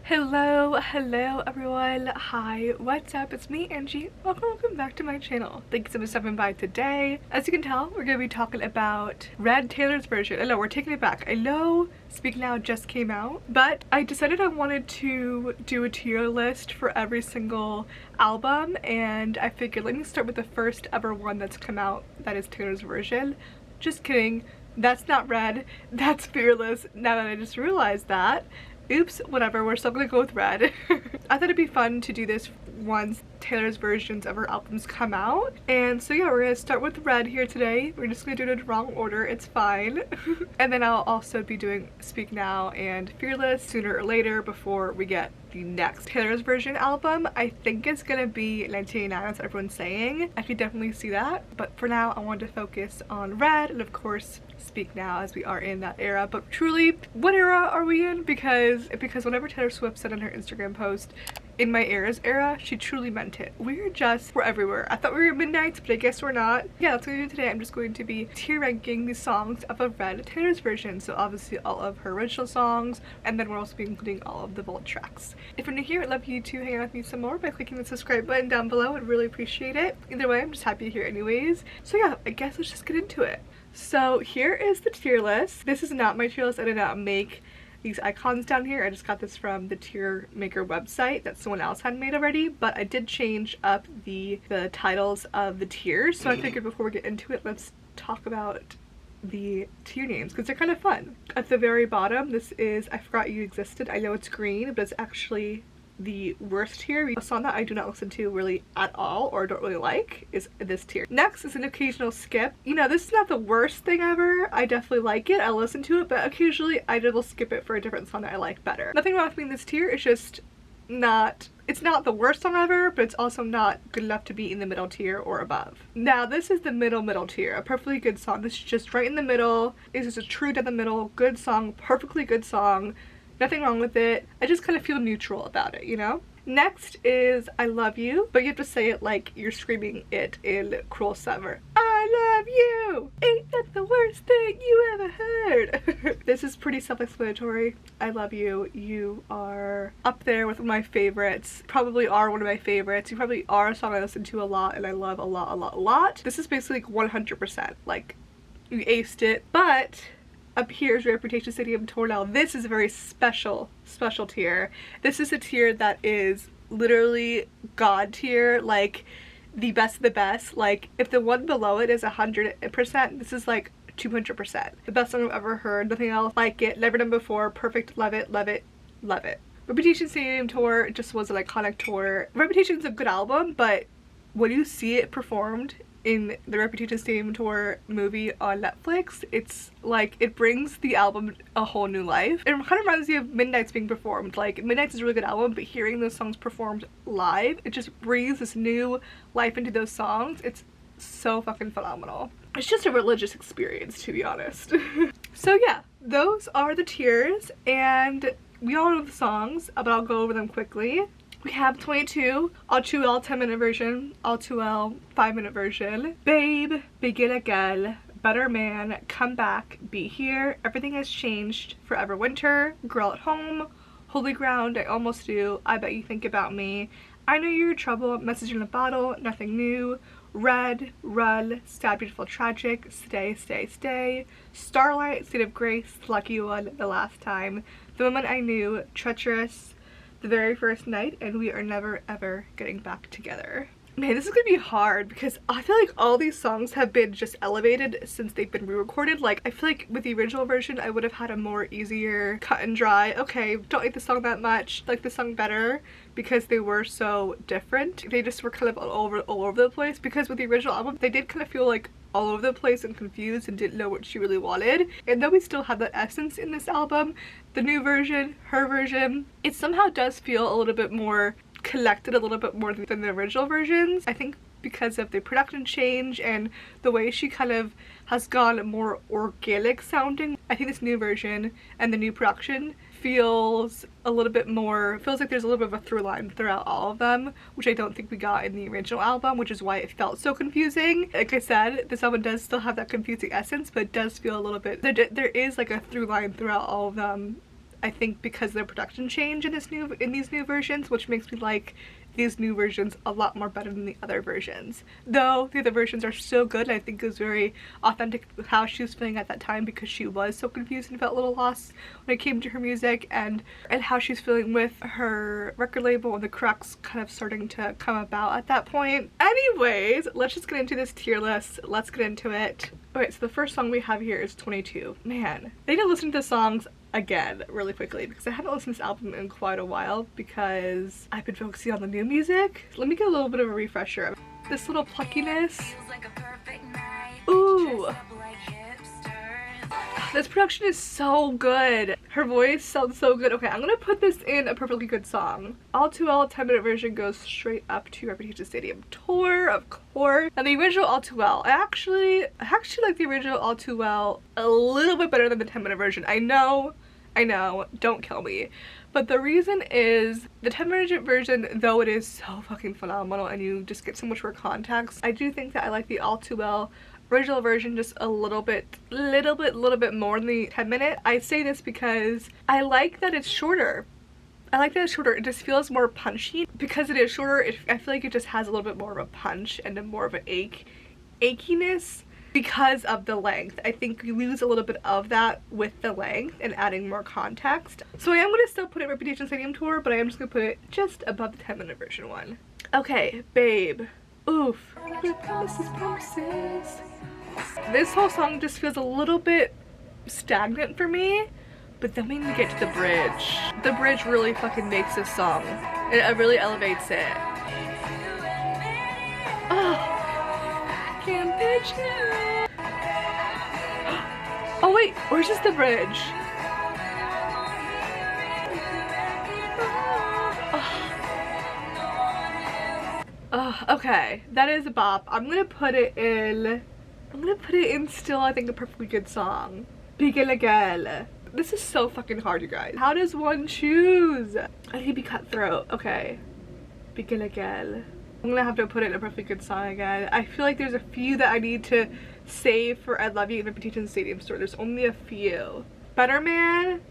Hello everyone. Hi, what's up? It's me, Angie. Welcome back to my channel. Thanks so much for stopping by today. As you can tell, we're gonna be talking about Red Taylor's version. I know, we're taking it back. I know Speak Now just came out, but I decided I wanted to do a tier list for every single album, and I figured let me start with the first ever one that's come out that is Taylor's version. Just kidding. That's not Red. That's Fearless. Now that I just realized that. Oops, whatever, we're still gonna go with Red. I thought it'd be fun to do this once Taylor's versions of her albums come out. And so yeah, we're gonna start with Red here today. We're just gonna do it in the wrong order, it's fine. And then I'll also be doing Speak Now and Fearless sooner or later before we get the next Taylor's version album. I think it's gonna be 1989, that's what everyone's saying. I could definitely see that. But for now, I wanted to focus on Red and of course Speak Now, as we are in that era. But truly, what era are we in? Because whenever Taylor Swift said on her Instagram post, "In my era's era," she truly meant it. We're everywhere. I thought we were at Midnight, but I guess we're not. Yeah, that's what we're doing today. I'm just going to be tier ranking the songs of a Red Taylor's version. So obviously all of her original songs, and then we're also be including all of the vault tracks. If you're new here, I'd love you to hang out with me some more by clicking the subscribe button down below. I'd really appreciate it. Either way, I'm just happy you're here anyways. So yeah, I guess let's just get into it. So here is the tier list. This is not my tier list. I did not make these icons down here. I just got this from the tier maker website that someone else had made already, but I did change up the titles of the tiers. So I figured before we get into it, let's talk about the tier names because they're kind of fun. At the very bottom, this is I Forgot You Existed. I know it's green, but it's actually the worst tier. A song that I do not listen to really at all or don't really like is this tier. Next is an occasional skip. You know, this is not the worst thing ever. I definitely like it. I listen to it, but occasionally I will skip it for a different song that I like better. Nothing wrong with being this tier. It's just not, it's not the worst song ever, but it's also not good enough to be in the middle tier or above. Now this is the middle tier, a perfectly good song. This is just right in the middle. This is a true down the middle, good song, perfectly good song. Nothing wrong with it. I just kind of feel neutral about it, you know? Next is I Love You, but you have to say it like you're screaming it in Cruel Summer. I love you! Ain't that the worst thing you ever heard? This is pretty self-explanatory. I love you. You are up there with my favorites. Probably are one of my favorites. You probably are a song I listen to a lot and I love a lot. This is basically like 100%. Like, you aced it, but up here is Reputation Stadium Tour. Now this is a very special tier. This is a tier that is literally God tier, like the best of the best. Like if the one below it is 100%, this is like 200%. The best song I've ever heard, nothing else like it, never done before, perfect, love it, love it, love it. Reputation Stadium Tour just was an iconic tour. Reputation's a good album, but when you see it performed in the Reputation Stadium Tour movie on Netflix, it's like it brings the album a whole new life. It kind of reminds me of Midnight's being performed. Like Midnight's is a really good album, but hearing those songs performed live, it just breathes this new life into those songs. It's so fucking phenomenal. It's just a religious experience, to be honest. So yeah, those are the tiers, and we all know the songs, but I'll go over them quickly. We have 22, All Too Well 10-minute version, All Too Well 5-minute version, Babe, Begin Again, Better Man, Come Back, Be Here, Everything Has Changed, Forever Winter, Girl at Home, Holy Ground, I Almost Do, I Bet You Think About Me, I Know You're Trouble, Message in a Bottle, Nothing New, Red, Run, Sad, Beautiful, Tragic, Stay, Stay, Stay, Starlight, State of Grace, Lucky One, The Last Time, The Woman I Knew, Treacherous, The Very First Night, and We Are Never Ever Getting Back Together. Man, this is gonna be hard because I feel like all these songs have been just elevated since they've been re-recorded. Like, I feel like with the original version, I would have had a more easier cut and dry, okay, don't like the song that much, like the song better, because they were so different. They just were kind of all over the place, because with the original album, they did kind of feel like all over the place and confused and didn't know what she really wanted. And though we still have that essence in this album, the new version, her version, it somehow does feel a little bit more collected, a little bit more than the original versions. I think because of the production change and the way she kind of has gone more organic sounding. I think this new version and the new production feels a little bit more, feels like there's a little bit of a through line throughout all of them, which I don't think we got in the original album, which is why it felt so confusing. Like I said, this album does still have that confusing essence, but it does feel a little bit, there is like a through line throughout all of them. I think because of the production change in these new versions, which makes me like these new versions a lot more better than the other versions. Though the other versions are so good, and I think it was very authentic with how she was feeling at that time, because she was so confused and felt a little lost when it came to her music, and how she's feeling with her record label and the crux kind of starting to come about at that point. Anyways, let's just get into this tier list. Let's get into it. Okay, so the first song we have here is 22. Man, I need to listen to the songs again really quickly because I haven't listened to this album in quite a while because I've been focusing on the new music. Let me get a little bit of a refresher. This little pluckiness. Ooh. This production is so good. Her voice sounds so good. Okay, I'm gonna put this in a perfectly good song. All Too Well 10-minute version goes straight up to Reputation Stadium Tour, of course. And the original All Too Well, I actually like the original All Too Well a little bit better than the 10-minute version. I know, don't kill me. But the reason is the 10-minute version, though it is so fucking phenomenal and you just get so much more context, I do think that I like the All Too Well original version just a little bit more than the 10-minute. I say this because I like that it's shorter. I like that it's shorter. It just feels more punchy. Because it is shorter, I feel like it just has a little bit more of a punch and more of an achiness because of the length. I think you lose a little bit of that with the length and adding more context. So I am going to still put it Reputation Stadium Tour, but I am just going to put it just above the 10-minute version one. Okay, Babe. Oof. Promises. This whole song just feels a little bit stagnant for me, but then when we get to the bridge really fucking makes this song. It really elevates it. Oh, I can't picture. Oh wait, where's just the bridge? Okay, that is a bop. I'm gonna put it in still, I think, a perfectly good song. Bigalegal. This is so fucking hard, you guys. How does one choose? I need to be cutthroat. Okay. Bigalegal. I'm gonna have to put it in a perfectly good song again. I feel like there's a few that I need to save for I Love You and Reputation Stadium Tour. There's only a few. Better Man.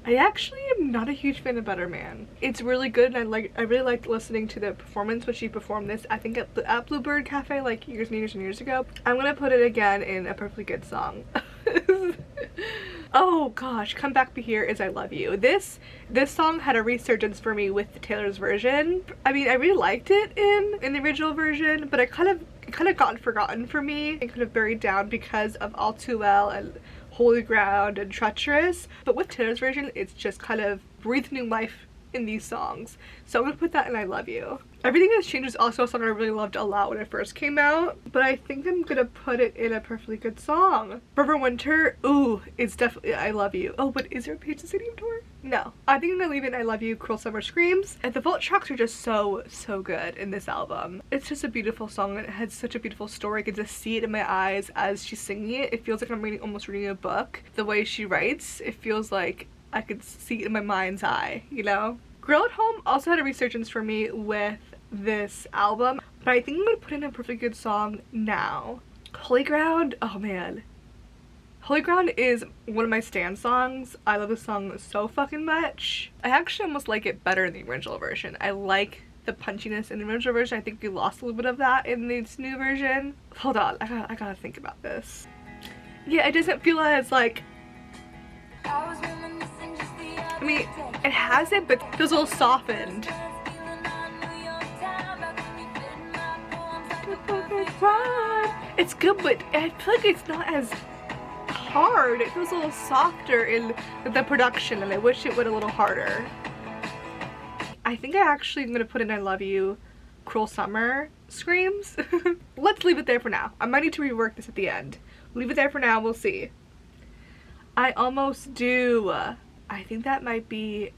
I actually am not a huge fan of Better Man. It's really good, and I really liked listening to the performance when she performed this, I think at Bluebird Cafe like years and years and years ago. I'm gonna put it again in a perfectly good song. Oh gosh, Come Back Be Here is I Love You. This song had a resurgence for me with Taylor's version. I mean, I really liked it in the original version, but it kind of got forgotten for me and kind of buried down because of All Too Well and Holy Ground and Treacherous. But with Taylor's version, it's just kind of breathed new life in these songs. So I'm gonna put that in I Love You. Everything Has Changed is also a song I really loved a lot when it first came out, but I think I'm gonna put it in a perfectly good song. Forever Winter, ooh, it's definitely I Love You. Oh, but is there a Reputation Stadium Tour? No. I think I'm gonna leave it in I Love You, Cruel Summer Screams. And the vault tracks are just so good in this album. It's just a beautiful song, and it has such a beautiful story. I can just see it in my eyes as she's singing it. It feels like I'm almost reading a book. The way she writes, it feels like I could see it in my mind's eye, you know? Girl at Home also had a resurgence for me with this album, but I think I'm gonna put in a perfectly good song now. Holy Ground, oh man. Holy Ground is one of my stan songs. I love this song so fucking much. I actually almost like it better in the original version. I like the punchiness in the original version. I think we lost a little bit of that in this new version. Hold on, I gotta think about this. Yeah, it doesn't feel as like, I mean, it has it, but it feels a little softened. It's good, but I feel like it's not as hard. It feels a little softer in the production, and I wish it went a little harder. I think I actually am gonna put in I Love You, Cruel Summer Screams. Let's leave it there for now. I might need to rework this at the end. Leave it there for now, we'll see. I almost do. I think that might be,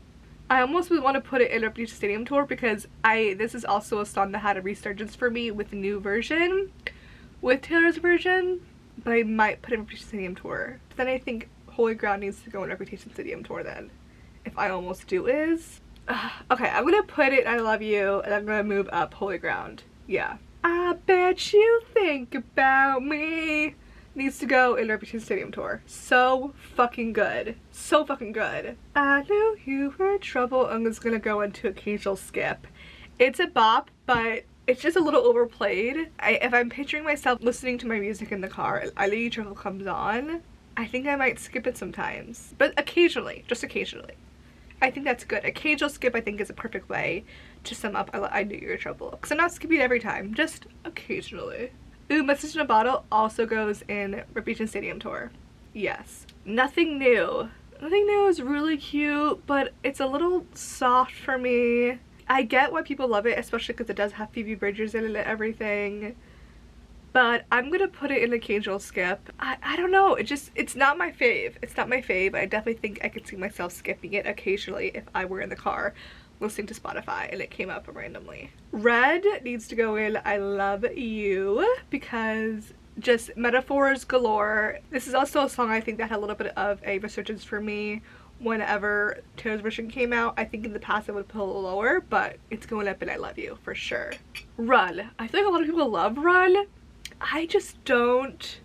I almost would want to put it in Reputation Stadium Tour because this is also a song that had a resurgence for me with the new version, with Taylor's version, but I might put it in Reputation Stadium Tour. But then I think Holy Ground needs to go in Reputation Stadium Tour then, if I almost do is. Okay, I'm gonna put it I Love You, and I'm gonna move up Holy Ground. Yeah. I bet you think about me needs to go in Reputation Stadium tour. So fucking good. So fucking good. I knew you were trouble. I'm just gonna go into Occasional Skip. It's a bop, but it's just a little overplayed. If I'm picturing myself listening to my music in the car, I Knew You Were Trouble comes on, I think I might skip it sometimes. But occasionally, just occasionally. I think that's good. Occasional skip, I think, is a perfect way to sum up I Knew You Were Trouble. Because I'm not skipping every time, just occasionally. Ooh, Message in a Bottle also goes in Reputation Stadium tour. Yes. Nothing New. Nothing New is really cute, but it's a little soft for me. I get why people love it, especially because it does have Phoebe Bridgers in it and everything. But I'm gonna put it in Occasional Skip. I don't know, it's not my fave. It's not my fave. I definitely think I could see myself skipping it occasionally if I were in the car listening to Spotify and it came up randomly. Red needs to go in I Love You because just metaphors galore. This is also a song I think that had a little bit of a resurgence for me whenever Taylor's version came out. I think in the past I would put a little lower, but it's going up in I Love You for sure. Run. I feel like a lot of people love Run. I just don't.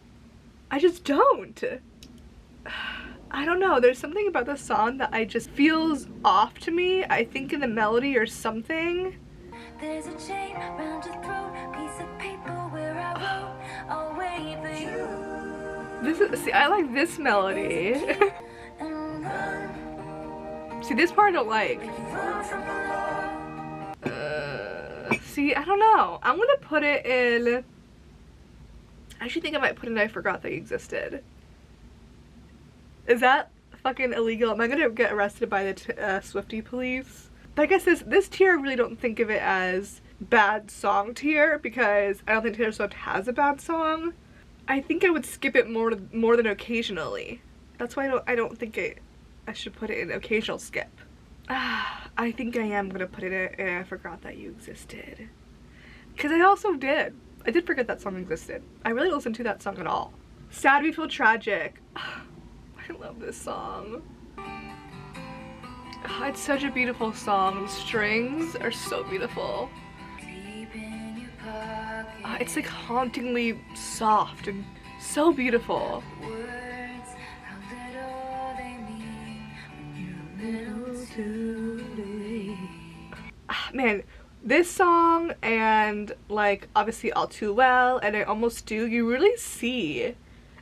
I don't know, there's something about this song that I just feels off to me. I think in the melody or something. There's a chain around your throat, piece of paper where I wrote, I'll wait for you. This is, see, I like this melody. See, this part I don't like. See, I don't know. I'm gonna put it in. I actually think I might put in I Forgot They Existed. Is that fucking illegal? Am I gonna get arrested by the Swiftie police? But I guess this tier, I really don't think of it as bad song tier because I don't think Taylor Swift has a bad song. I think I would skip it more than occasionally. That's why I don't think I should put it in Occasional Skip. I think I am gonna put it in I Forgot That You Existed. Because I also did. I did forget that song existed. I really listened to that song at all. Sad We Feel Tragic. I love this song. It's such a beautiful song. The strings are so beautiful. It's like hauntingly soft and so beautiful. Man, this song and like obviously All Too Well and I Almost Do, you really see,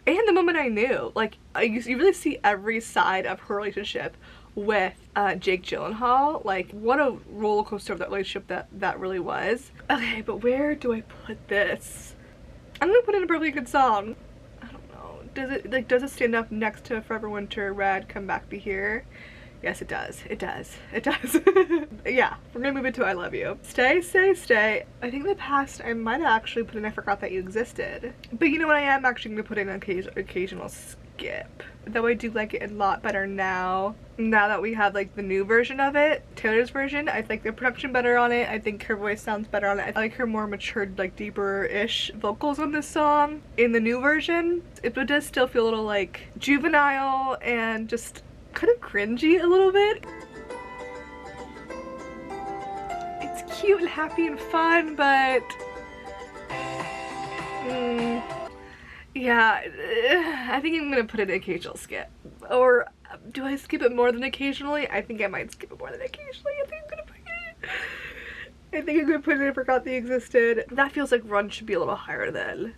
and The Moment I Knew, like you really see every side of her relationship with Jake Gyllenhaal. Like what a roller coaster of that relationship that really was. Okay, but where do I put this? I'm gonna put in a perfectly good song. I don't know, does it stand up next to Forever Winter, Red, Come Back Be Here? Yes, it does. It does. It does. Yeah, we're gonna move it to I Love You. Stay, Stay, Stay. I think in the past I might have actually put in I Forgot That You Existed. But you know what, I am actually gonna put in Occasional Skip. Though I do like it a lot better now that we have like the new version of it, Taylor's version. I like the production better on it. I think her voice sounds better on it. I like her more matured, like deeper-ish vocals on this song in the new version. It does still feel a little like juvenile and just kind of cringy a little bit. It's cute and happy and fun, but yeah, I think I'm gonna put it in Occasional Skip. Or do I skip it more than occasionally? I think I might skip it more than occasionally. I think I'm gonna put it in Forgot They Existed. That feels like Run should be a little higher then.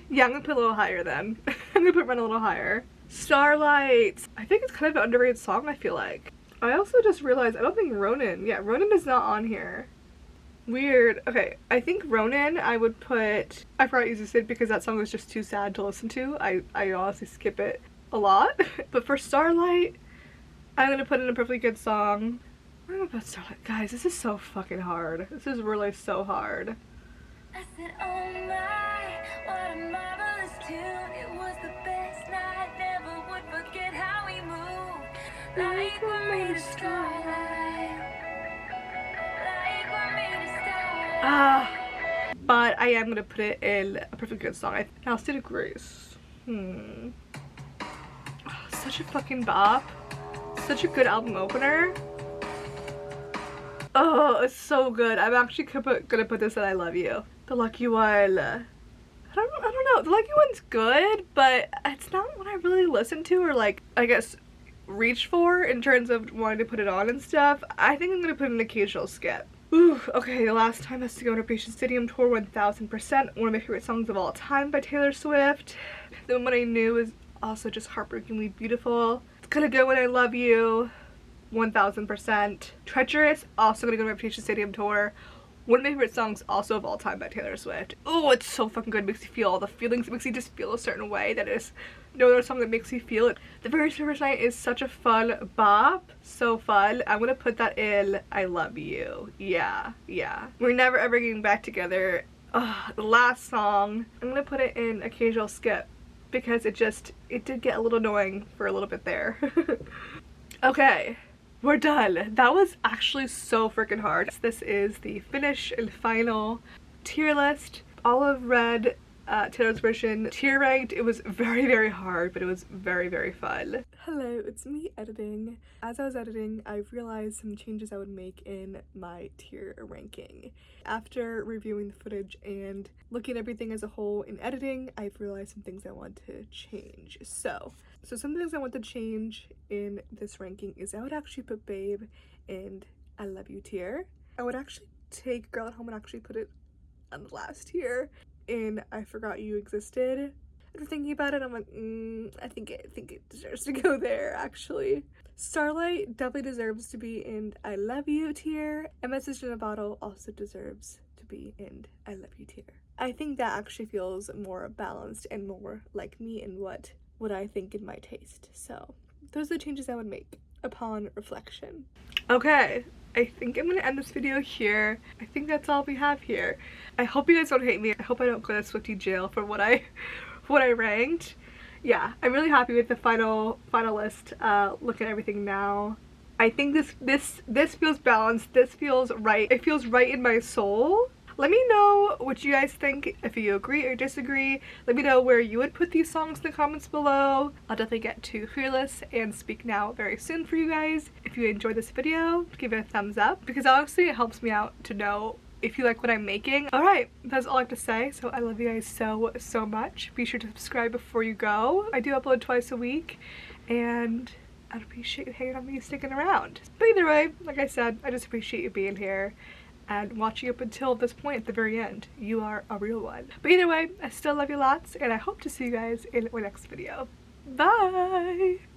Yeah, I'm gonna put a little higher then. I'm gonna put Run a little higher. Starlight. I think it's kind of an underrated song, I feel like. I also just realized I don't think Ronan. Yeah, Ronan is not on here. Weird. Okay, I think Ronan I would put I Forgot You Existed because that song was just too sad to listen to. I honestly skip it a lot. But for Starlight, I'm gonna put in a perfectly good song. Where am I put Starlight? Guys, this is so fucking hard. This is really so hard. I said, oh my, what a marvelous tune. It was the best night, never would forget how we moved. Like we're made of starlight. Like we're made of starlight. But I am gonna put it in a perfectly good song. Now, State of Grace. Oh, such a fucking bop. Such a good album opener. Oh, it's so good. I'm actually gonna put this in I Love You. The Lucky One. I don't know. The Lucky One's good, but it's not what I really listen to or like, I guess, reach for in terms of wanting to put it on and stuff. I think I'm gonna put an occasional skip. Ooh, okay, the last time has to go on Appreciation Stadium Tour 1000%. One of my favorite songs of all time by Taylor Swift. The One I Knew is also just heartbreakingly beautiful. It's gonna go When I Love You 1000%. Treacherous, also gonna go to Reputation Stadium Tour. One of my favorite songs also of all time by Taylor Swift. Oh, it's so fucking good. It makes you feel all the feelings. It makes you just feel a certain way that is no other song that makes you feel it. The Very First Night is such a fun bop. So fun. I'm gonna put that in I Love You. Yeah. We're never ever getting back together. The last song, I'm gonna put it in occasional skip because it did get a little annoying for a little bit there. Okay. We're done. That was actually so freaking hard. This is the finish and final tier list. All of Red, Taylor's version, tier ranked. It was very, very hard, but it was very, very fun. Hello, it's me editing. As I was editing, I realized some changes I would make in my tier ranking. After reviewing the footage and looking at everything as a whole in editing, I've realized some things I want to change. So some things I want to change in this ranking is I would actually put Babe in I Love You tier. I would actually take Girl at Home and actually put it on the last tier in I Forgot You Existed. After thinking about it, I'm like, I think it deserves to go there, actually. Starlight definitely deserves to be in I Love You tier, and Message in a Bottle also deserves to be in I Love You tier. I think that actually feels more balanced and more like me and what I think in my taste. So those are the changes I would make upon reflection. Okay, I think I'm gonna end this video here. I think that's all we have here. I hope you guys don't hate me. I hope I don't go to Swiftie jail for what I ranked. Yeah, I'm really happy with the final list. Look at everything now. I think this feels balanced. This feels right. It feels right in my soul. Let me know what you guys think, if you agree or disagree. Let me know where you would put these songs in the comments below. I'll definitely get to Fearless and Speak Now very soon for you guys. If you enjoyed this video, give it a thumbs up because honestly it helps me out to know if you like what I'm making. Alright, that's all I have to say. So I love you guys so much. Be sure to subscribe before you go. I do upload twice a week and I'd appreciate you hanging on me, sticking around. But either way, like I said, I just appreciate you being here and watching up until this point at the very end. You are a real one. But either way, I still love you lots and I hope to see you guys in my next video. Bye!